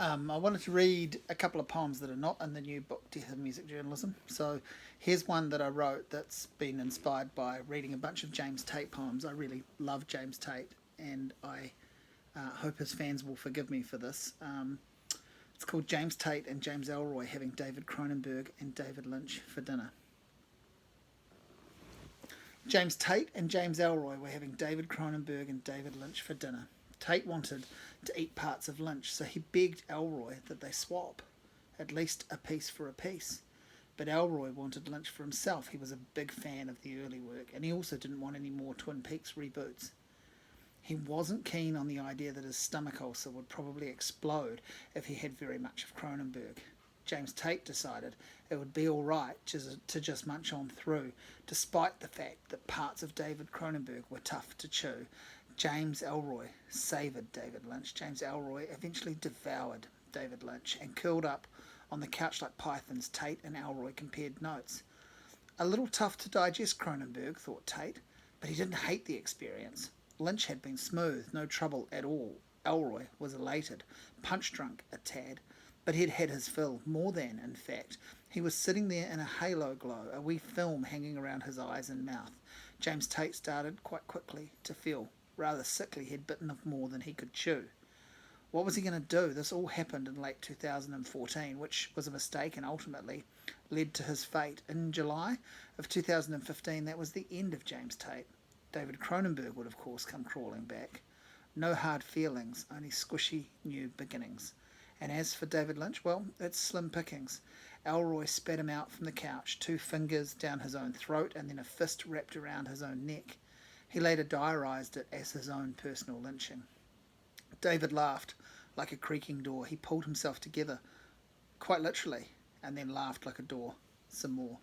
I wanted to read a couple of poems that are not in the new book, Death of Music Journalism. So here's one that I wrote that's been inspired by reading a bunch of James Tate poems. I really love James Tate, and I hope his fans will forgive me for this. It's called James Tate and James Ellroy having David Cronenberg and David Lynch for dinner. James Tate and James Ellroy were having David Cronenberg and David Lynch for dinner. Tate wanted to eat parts of Lynch, so he begged Ellroy that they swap, at least a piece for a piece. But Ellroy wanted Lynch for himself. He was a big fan of the early work, and he also didn't want any more Twin Peaks reboots. He wasn't keen on the idea that his stomach ulcer would probably explode if he had very much of Cronenberg. James Tate decided it would be all right to just munch on through, despite the fact that parts of David Cronenberg were tough to chew. James Ellroy savoured David Lynch. James Ellroy eventually devoured David Lynch and curled up on the couch like pythons. Tate and Ellroy compared notes. A little tough to digest, Cronenberg, thought Tate, but he didn't hate the experience. Lynch had been smooth, no trouble at all. Ellroy was elated, punch-drunk a tad, but he'd had his fill, more than, in fact. He was sitting there in a halo glow, a wee film hanging around his eyes and mouth. James Tate started quite quickly to feel rather sickly. He'd bitten off more than he could chew. What was he going to do? This all happened in late 2014, which was a mistake and ultimately led to his fate. In July of 2015, that was the end of James Tate. David Cronenberg would, of course, come crawling back. No hard feelings, only squishy new beginnings. And as for David Lynch, well, it's slim pickings. Ellroy spat him out from the couch, 2 fingers down his own throat and then a fist wrapped around his own neck. He later diarised it as his own personal lynching. David laughed like a creaking door. He pulled himself together, quite literally, and then laughed like a door some more.